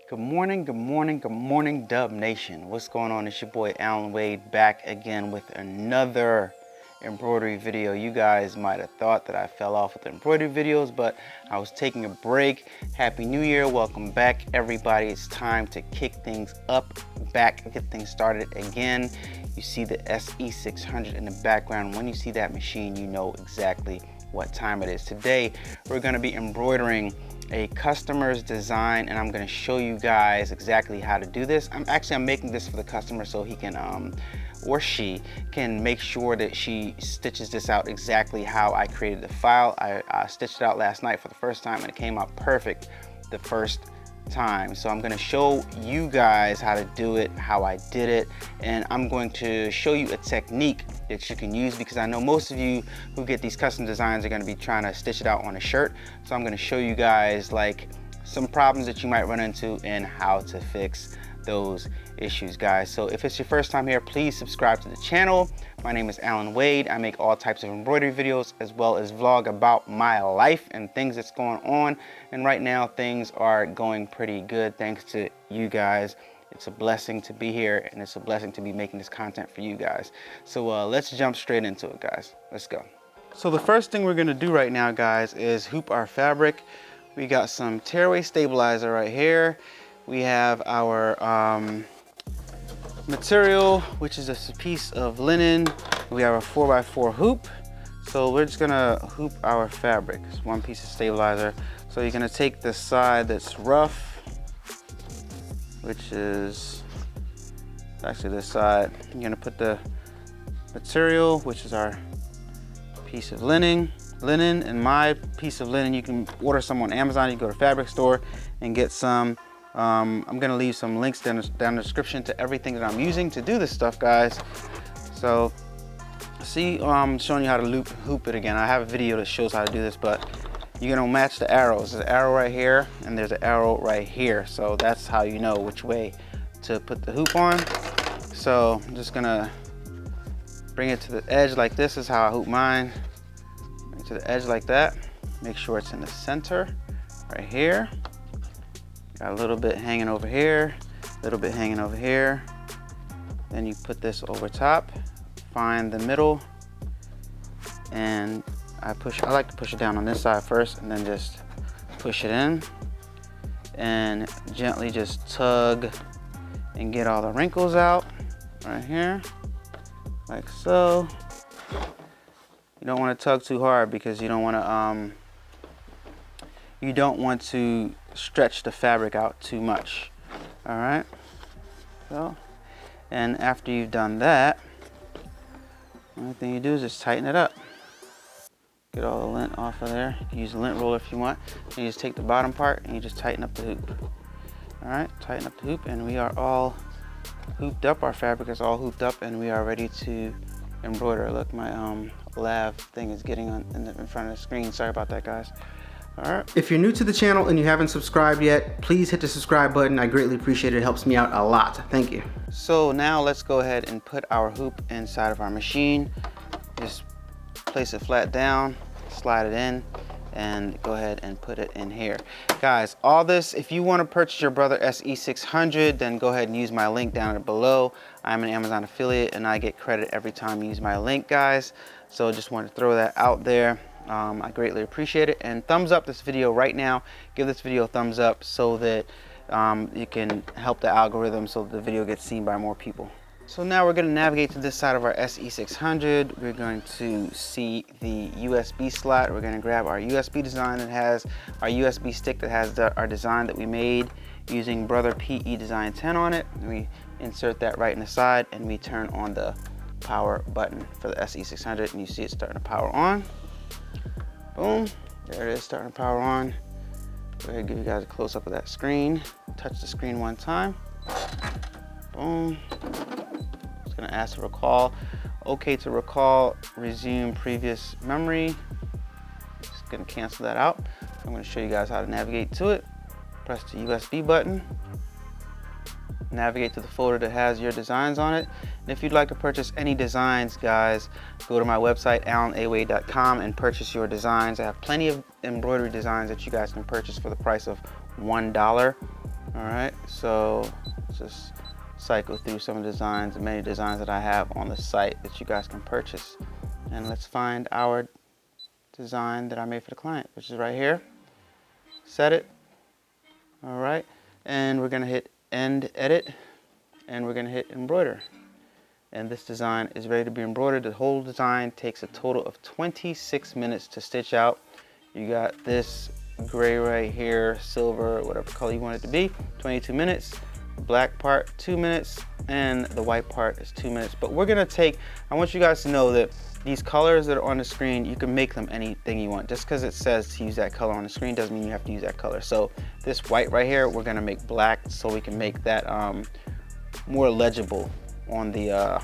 Good morning, Dub Nation. What's going on? It's your boy Allan Wade back again with another embroidery video. You guys might have thought that I fell off with the embroidery videos, but I was taking a break. Happy New Year. Welcome back, everybody. It's time to kick things up, back, get things started again. You see the SE600 in the background. When you see that machine, you know exactly what time it is. Today, we're going to be embroidering a customer's design, and I'm going to show you guys exactly how to do this. I'm making this for the customer so he can or she can make sure that she stitches this out exactly how I created the file. I stitched it out last night for the first time and it came out perfect the first time. So I'm going to show you guys how to do it, how I did it, and I'm going to show you a technique that you can use, because I know most of you who get these custom designs are going to be trying to stitch it out on a shirt. So I'm going to show you guys like some problems that you might run into and how to fix those issues, guys. So if it's your first time here, please subscribe to the channel. My name is Allan Wade. I make all types of embroidery videos as well as vlog about my life and things that's going on. And right now things are going pretty good thanks to you guys. It's a blessing to be here, and it's a blessing to be making this content for you guys. So let's jump straight into it, guys. Let's go. So the first thing we're gonna do right now, guys, is hoop our fabric. We got some tearaway stabilizer right here. We have our material, which is a piece of linen. We have a 4x4 hoop. So we're just gonna hoop our fabric. It's one piece of stabilizer. So you're gonna take the side that's rough, which is actually this side. You're gonna put the material, which is our piece of linen, and my piece of linen, you can order some on Amazon. You can go to fabric store and get some. I'm gonna leave some links down the description to everything that I'm using to do this stuff, guys. So see, I'm showing you how to hoop it again. I have a video that shows how to do this, but you're gonna match the arrows. There's an arrow right here and there's an arrow right here. So that's how you know which way to put the hoop on. So I'm just gonna bring it to the edge like this. Is how I hoop mine. Bring it to the edge like that. Make sure it's in the center right here. Got a little bit hanging over here, a little bit hanging over here. Then you put this over top, find the middle, and I like to push it down on this side first and then just push it in and gently just tug and get all the wrinkles out right here, like so. You don't want to tug too hard because you don't want to stretch the fabric out too much. All right. So, and after you've done that, the only thing you do is just tighten it up. Get all the lint off of there. You can use a lint roller if you want. And you just take the bottom part and you just tighten up the hoop. All right, tighten up the hoop, and we are all hooped up. Our fabric is all hooped up, and we are ready to embroider. Look, my lav thing is getting in front of the screen. Sorry about that, guys. All right. If you're new to the channel and you haven't subscribed yet, please hit the subscribe button. I greatly appreciate it. It helps me out a lot. Thank you. So now let's go ahead and put our hoop inside of our machine. Just place it flat down, slide it in, and go ahead and put it in here. Guys, all this, if you want to purchase your Brother SE600, then go ahead and use my link down below. I'm an Amazon affiliate and I get credit every time you use my link, guys. So just wanted to throw that out there. I greatly appreciate it, and thumbs up this video right now. Give this video a thumbs up so that you can help the algorithm so the video gets seen by more people. So now we're going to navigate to this side of our SE600. We're going to see the USB slot. We're going to grab our USB design that has our USB stick that has our design that we made using Brother PE Design 10 on it. And we insert that right in the side, and we turn on the power button for the SE600, and you see it starting to power on. Boom, there it is, starting to power on. Go ahead and give you guys a close up of that screen. Touch the screen one time. Boom. It's gonna ask to recall. Okay to recall, resume previous memory. Just gonna cancel that out. I'm gonna show you guys how to navigate to it. Press the USB button. Navigate to the folder that has your designs on it. And if you'd like to purchase any designs, guys, go to my website, allanawade.com, and purchase your designs. I have plenty of embroidery designs that you guys can purchase for the price of $1. All right, so just cycle through some of the designs, many designs that I have on the site that you guys can purchase. And let's find our design that I made for the client, which is right here. Set it. All right, and we're gonna hit end edit, and we're gonna hit embroider. And this design is ready to be embroidered. The whole design takes a total of 26 minutes to stitch out. You got this gray right here, silver, whatever color you want it to be, 22 minutes. Black part 2 minutes, and the white part is 2 minutes. But we're gonna take, I want you guys to know that these colors that are on the screen, you can make them anything you want. Just because it says to use that color on the screen doesn't mean you have to use that color. So this white right here, we're gonna make black so we can make that more legible on the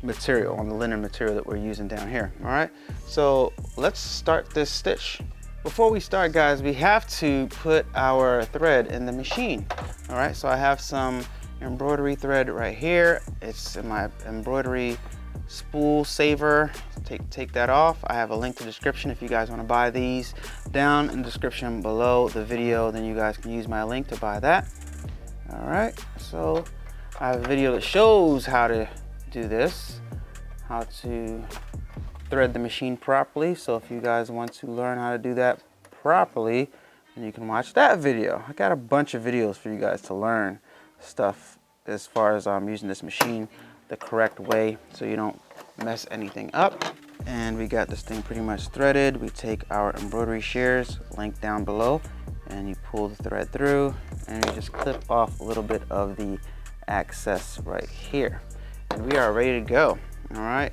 material, on the linen material that we're using down here. All right, so let's start this stitch. Before we start, guys, we have to put our thread in the machine. All right, so I have some embroidery thread right here. It's in my embroidery spool saver. Take that off. I have a link to the description if you guys want to buy these. Down in the description below the video, then you guys can use my link to buy that. All right, so I have a video that shows how to do this, how to thread the machine properly. So if you guys want to learn how to do that properly, then you can watch that video. I got a bunch of videos for you guys to learn stuff as far as using this machine the correct way so you don't mess anything up. And we got this thing pretty much threaded. We take our embroidery shears, link down below, and you pull the thread through, and you just clip off a little bit of the excess right here. And we are ready to go. All right,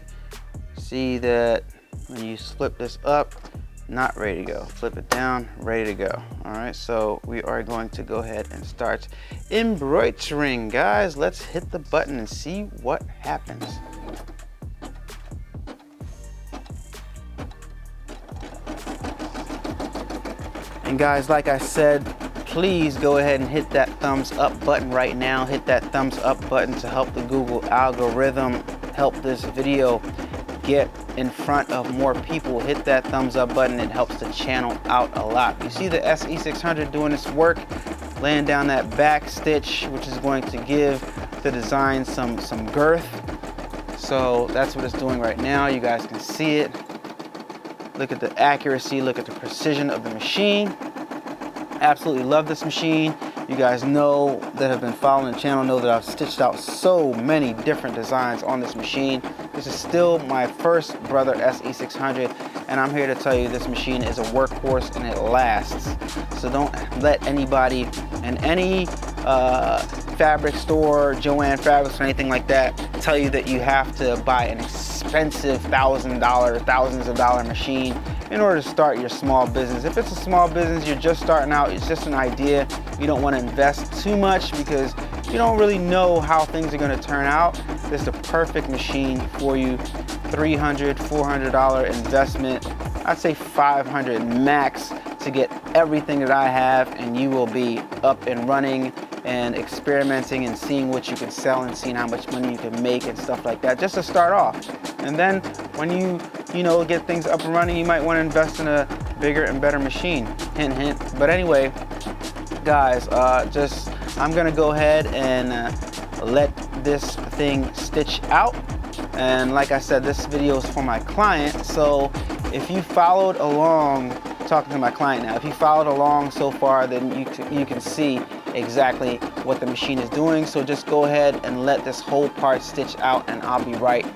see that when you flip this up, not ready to go. Flip it down, ready to go. All right, so we are going to go ahead and start embroidering, guys. Let's hit the button and see what happens. And guys, like I said, please go ahead and hit that thumbs up button right now. Hit that thumbs up button to help the Google algorithm help this video get in front of more people. Hit that thumbs up button. It helps the channel out a lot. You see the SE600 doing this work, laying down that back stitch, which is going to give the design some girth. So that's what it's doing right now. You guys can see it. Look at the accuracy, look at the precision of the machine. Absolutely love this machine. You guys know that have been following the channel know that I've stitched out so many different designs on this machine. This is still my first Brother SE600, and I'm here to tell you this machine is a workhorse and it lasts. So don't let anybody in any fabric store, Joann Fabrics or anything like that tell you that you have to buy an expensive thousands of dollar machine in order to start your small business. If it's a small business, you're just starting out, it's just an idea, you don't want to invest too much because you don't really know how things are going to turn out. This is the perfect machine for you. $300, $400 investment. I'd say $500 max to get everything that I have, and you will be up and running and experimenting and seeing what you can sell and seeing how much money you can make and stuff like that, just to start off. And then when you know, get things up and running, you might want to invest in a bigger and better machine. Hint, hint. But anyway, guys, I'm gonna go ahead and let this thing stitch out. And like I said, this video is for my client. So if you followed along, talking to my client now, if you followed along so far, then you can see exactly what the machine is doing. So just go ahead and let this whole part stitch out, and I'll be right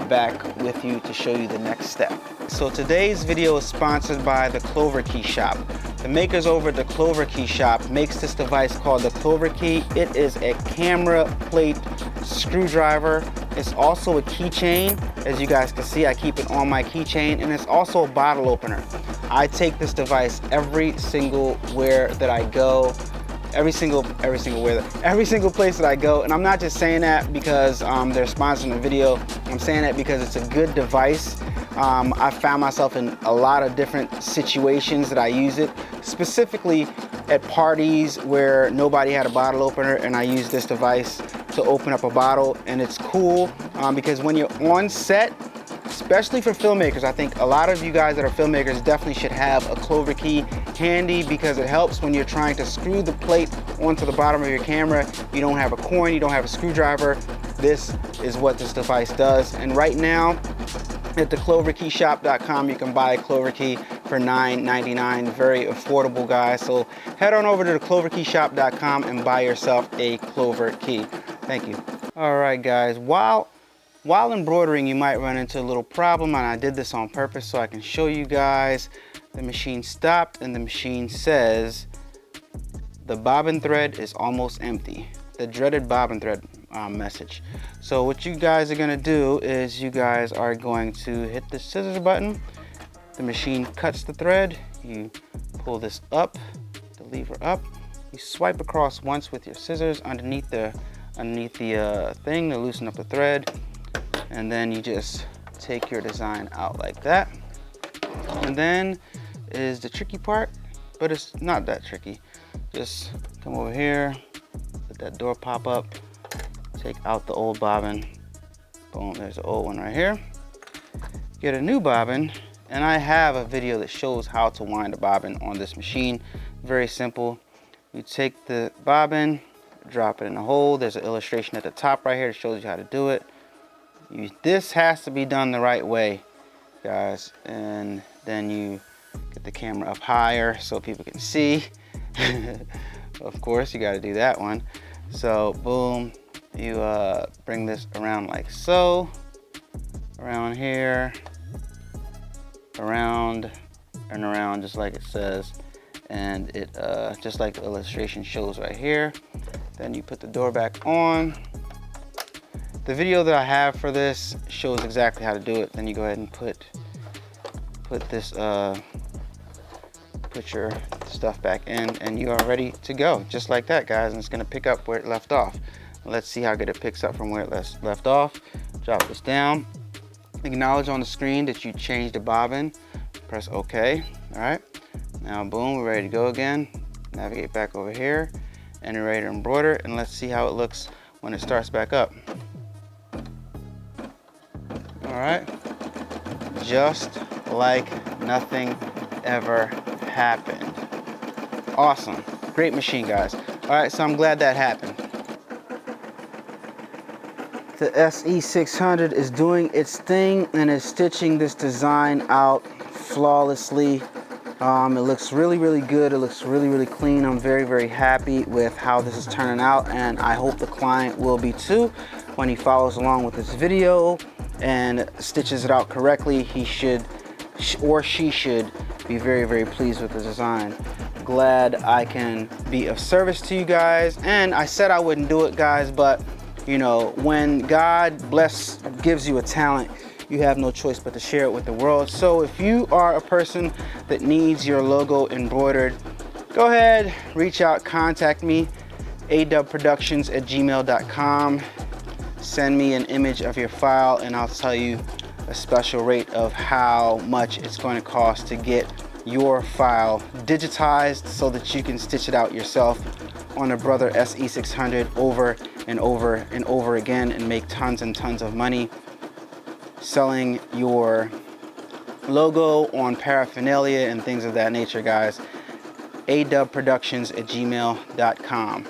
back with you to show you the next step. So today's video is sponsored by the Clover Key Shop. The makers over at the Clover Key Shop makes this device called the Clover Key. It is a camera plate screwdriver. It's also a keychain. As you guys can see, I keep it on my keychain, and it's also a bottle opener. I take this device every single where that I go. Every single place that I go. And I'm not just saying that because they're sponsoring the video. I'm saying that because it's a good device. I found myself in a lot of different situations that I use it, specifically at parties where nobody had a bottle opener, and I use this device to open up a bottle. And it's cool because when you're on set, especially for filmmakers, I think a lot of you guys that are filmmakers definitely should have a Clover Key handy because it helps when you're trying to screw the plate onto the bottom of your camera. You don't have a coin, you don't have a screwdriver. This is what this device does. And right now at the cloverkeyshop.com, you can buy a Clover Key for $9.99. Very affordable, guys. So head on over to the cloverkeyshop.com and buy yourself a Clover Key. Thank you. All right, guys. While embroidering, you might run into a little problem, and I did this on purpose so I can show you guys. The machine stopped and the machine says the bobbin thread is almost empty. The dreaded bobbin thread message. So what you guys are gonna do is you guys are going to hit the scissors button. The machine cuts the thread. You pull this up, the lever up. You swipe across once with your scissors underneath the thing to loosen up the thread, and then you just take your design out like that. And then is the tricky part, but it's not that tricky. Just come over here, let that door pop up, take out the old bobbin. Boom, there's the old one right here. Get a new bobbin, and I have a video that shows how to wind a bobbin on this machine. Very simple. You take the bobbin, drop it in the hole. There's an illustration at the top right here that shows you how to do it. This has to be done the right way, guys. And then you get the camera up higher so people can see. Of course, you got to do that one. So boom, you bring this around like so, around here, around and around, just like it says. And it just like the illustration shows right here. Then you put the door back on. The video that I have for this shows exactly how to do it. Then you go ahead and put this put your stuff back in, and you are ready to go, just like that, guys. And it's gonna pick up where it left off. Let's see how good it picks up from where it left off. Drop this down. Acknowledge on the screen that you changed the bobbin. Press OK. All right. Now, boom, we're ready to go again. Navigate back over here, and you're ready to embroider. And let's see how it looks when it starts back up. All right. Just like nothing ever happened. Awesome. Great machine, guys. All right, so I'm glad that happened. The SE600 is doing its thing and is stitching this design out flawlessly. It looks really, really good. It looks really, really clean. I'm very, very happy with how this is turning out, and I hope the client will be too. When he follows along with this video and stitches it out correctly, he should, or she should, be very, very pleased with the design. Glad I can be of service to you guys. And I said I wouldn't do it, guys, but you know, when God gives you a talent, you have no choice but to share it with the world. So if you are a person that needs your logo embroidered, go ahead, reach out, contact me, adubbproductions@gmail.com. Send me an image of your file, and I'll tell you a special rate of how much it's going to cost to get your file digitized so that you can stitch it out yourself on a Brother SE600 over and over and over again and make tons and tons of money selling your logo on paraphernalia and things of that nature, guys. adubbproductions@gmail.com.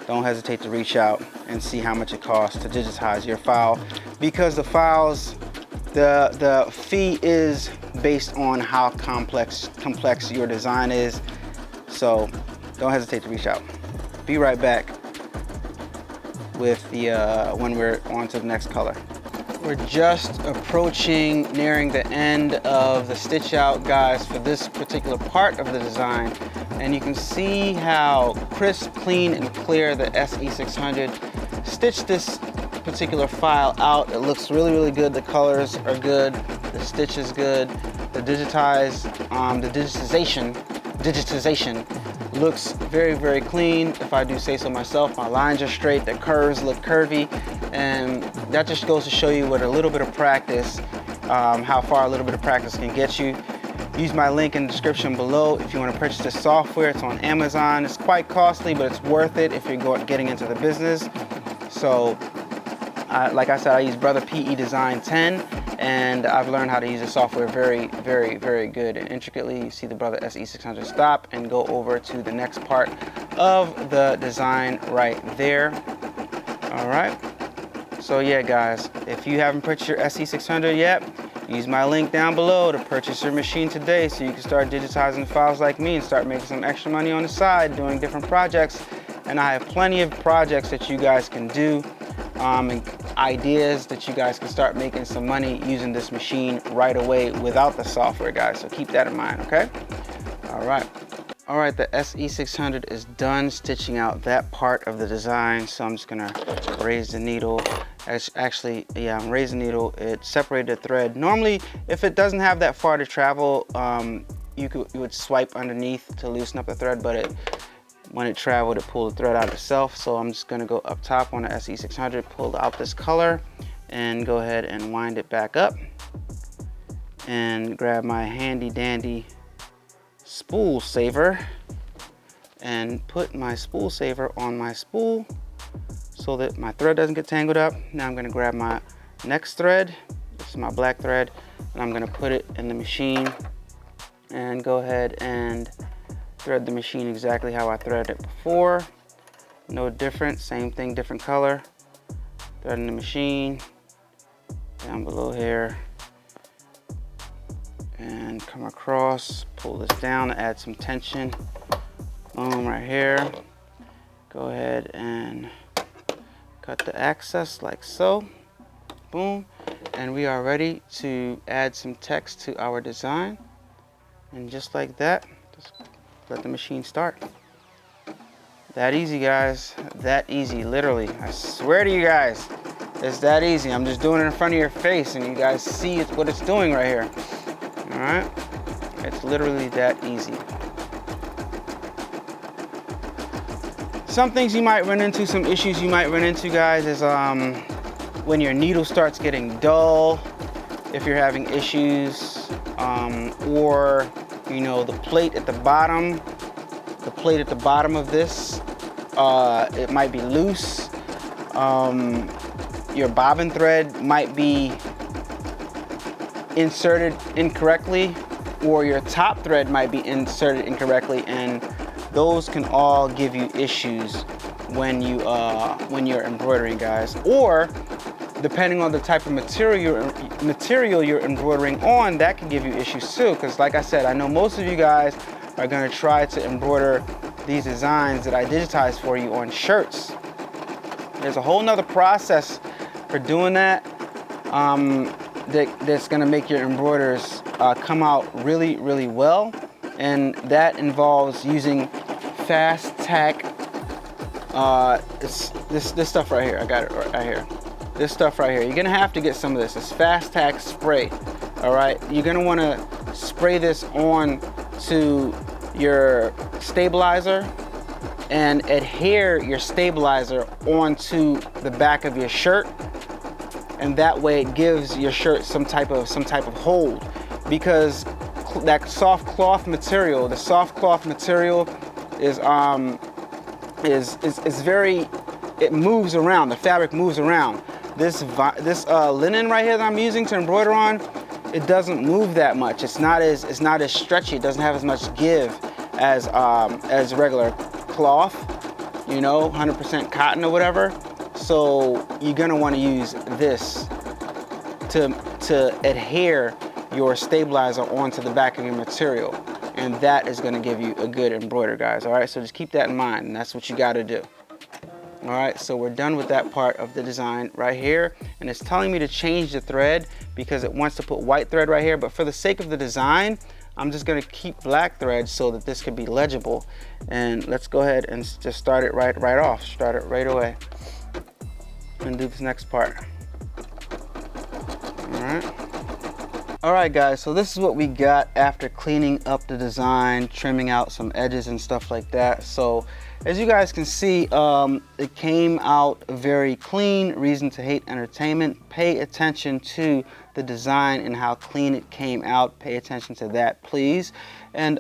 Don't hesitate to reach out and see how much it costs to digitize your file, because the files, the fee is based on how complex your design is. So don't hesitate to reach out. Be right back with the when we're on to the next color. We're just nearing the end of the stitch out, guys, for this particular part of the design. And you can see how crisp, clean, and clear the SE600 stitched this particular file out. It looks really, really good. The colors are good. The stitch is good. The digitization looks very, very clean, if I do say so myself. My lines are straight, the curves look curvy, and that just goes to show you what a little bit of practice, how far a little bit of practice can get you. Use my link in the description below if you want to purchase this software. It's on Amazon. It's quite costly, but it's worth it if you're getting into the business. So, like I said, I use Brother PE Design 10, and I've learned how to use the software very, very, very good and intricately. You see the Brother SE600 stop and go over to the next part of the design right there. All right. So yeah, guys, if you haven't purchased your SE600 yet, use my link down below to purchase your machine today so you can start digitizing files like me and start making some extra money on the side doing different projects. And I have plenty of projects that you guys can do and ideas that you guys can start making some money using this machine right away without the software, guys. So keep that in mind, okay? All right. All right, the SE600 is done stitching out that part of the design. So I'm just gonna raise the needle. Actually, yeah, I'm raising the needle. It separated the thread. Normally, if it doesn't have that far to travel, you would swipe underneath to loosen up the thread, but when it traveled, it pulled the thread out itself. So I'm just gonna go up top on the SE600, pull out this color, and go ahead and wind it back up, and grab my handy dandy spool saver and put my spool saver on my spool so that my thread doesn't get tangled up. Now I'm gonna grab my next thread, this is my black thread, and I'm gonna put it in the machine and go ahead and thread the machine exactly how I threaded it before. No different, same thing, different color. Threading the machine down below here and come across, pull this down to add some tension. Boom, right here. Go ahead and cut the access like so. Boom. And we are ready to add some text to our design. And just like that, just let the machine start. That easy, guys. That easy, literally. I swear to you guys, it's that easy. I'm just doing it in front of your face and you guys see what it's doing right here. All right, it's literally that easy. Some things you might run into, some issues you might run into, guys, is when your needle starts getting dull, if you're having issues, or you know, the plate at the bottom of this, it might be loose. Your bobbin thread might be inserted incorrectly, or your top thread might be inserted incorrectly, and those can all give you issues when you're embroidering, guys. Or depending on the type of material you're embroidering on, that can give you issues too. Because like I said, I know most of you guys are going to try to embroider these designs that I digitized for you on shirts. There's a whole nother process for doing that. That's gonna make your embroiders come out really, really well. And that involves using fast tack. This stuff right here, I got it right here. This stuff right here, you're gonna have to get some of this. It's fast tack spray, all right? You're gonna wanna spray this on to your stabilizer and adhere your stabilizer onto the back of your shirt. And that way it gives your shirt some type of hold, because that soft cloth material, the soft cloth material is very, it moves around, the fabric moves around. This linen right here that I'm using to embroider on, it doesn't move that much. It's not as stretchy. It doesn't have as much give as regular cloth, you know, 100% cotton or whatever. So you're gonna want to use this to adhere your stabilizer onto the back of your material, and that is going to give you a good embroider, guys. All right, so just keep that in mind, and that's what you got to do. All right, so we're done with that part of the design right here, and it's telling me to change the thread because it wants to put white thread right here, but for the sake of the design, I'm just going to keep black thread so that this can be legible. And let's go ahead and just start it right off. Start it right away and do this next part. All right guys, so this is what we got after cleaning up the design, trimming out some edges and stuff like that. So as you guys can see, it came out very clean. Reason to Hate Entertainment. Pay attention to the design and how clean it came out. Pay attention to that, please. And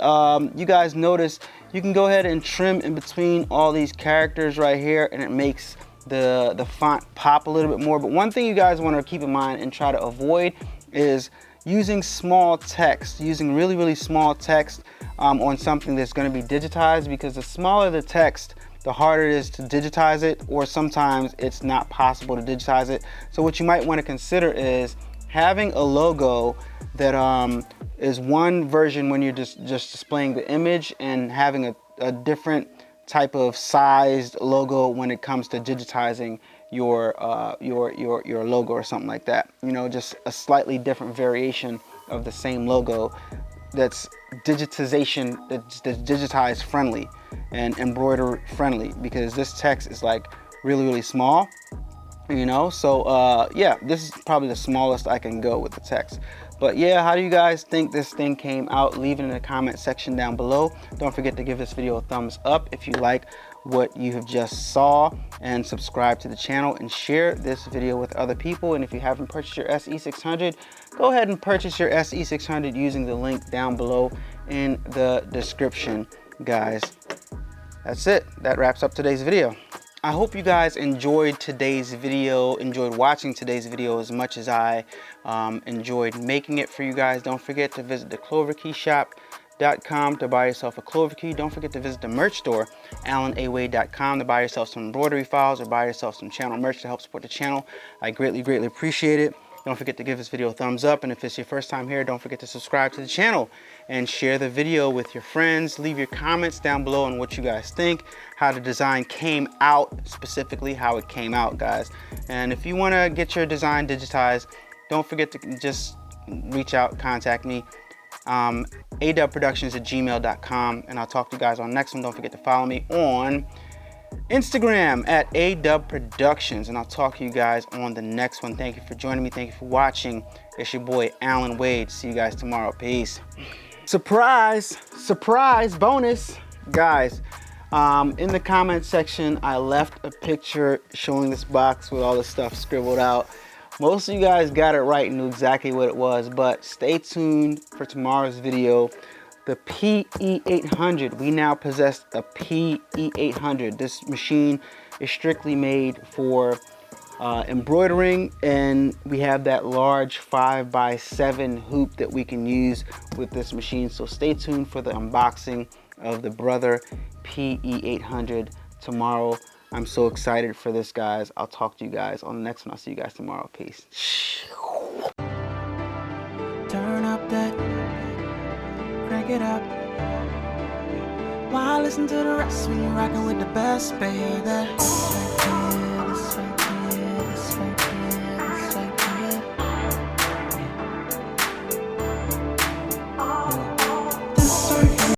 you guys notice you can go ahead and trim in between all these characters right here, and it makes the font pop a little bit more. But one thing you guys want to keep in mind and try to avoid is using small text, using really small text on something that's going to be digitized, because the smaller the text, the harder it is to digitize it, or sometimes it's not possible to digitize it. So what you might want to consider is having a logo that is one version when you're just displaying the image, and having a different type of sized logo when it comes to digitizing your logo or something like that. You know, just a slightly different variation of the same logo that's digitized friendly and embroider friendly, because this text is like really small, you know. So yeah, this is probably the smallest I can go with the text. But yeah, how do you guys think this thing came out? Leave it in the comment section down below. Don't forget to give this video a thumbs up if you like what you have just saw, and subscribe to the channel and share this video with other people. And if you haven't purchased your SE600, go ahead and purchase your SE600 using the link down below in the description, guys. That's it. That wraps up today's video. I hope you guys enjoyed today's video, enjoyed watching today's video as much as I enjoyed making it for you guys. Don't forget to visit the cloverkeyshop.com to buy yourself a clover key. Don't forget to visit the merch store, allanawade.com, to buy yourself some embroidery files or buy yourself some channel merch to help support the channel. I greatly appreciate it. Don't forget to give this video a thumbs up, and if it's your first time here, don't forget to subscribe to the channel and share the video with your friends. Leave your comments down below on what you guys think, how the design came out, specifically how it came out, guys. And if you want to get your design digitized, don't forget to just reach out, contact me, adubbproductions@gmail.com, and I'll talk to you guys on the next one. Don't forget to follow me on Instagram at A-Dubb and I'll talk to you guys on the next one. Thank you for joining me. Thank you for watching. It's your boy Allan Wade. See you guys tomorrow. Peace. Surprise bonus, guys. In the comment section, I left a picture showing this box with all the stuff scribbled out. Most of you guys got it right and knew exactly what it was, but stay tuned for tomorrow's video. The PE800, we now possess a PE800. This machine is strictly made for embroidering, and we have that large 5x7 hoop that we can use with this machine. So stay tuned for the unboxing of the Brother PE800 tomorrow. I'm so excited for this, guys. I'll talk to you guys on the next one. I'll see you guys tomorrow. Peace. Turn up that, crank it up. Why listen to the rest when you're rocking with the best, baby? This right here, this right here.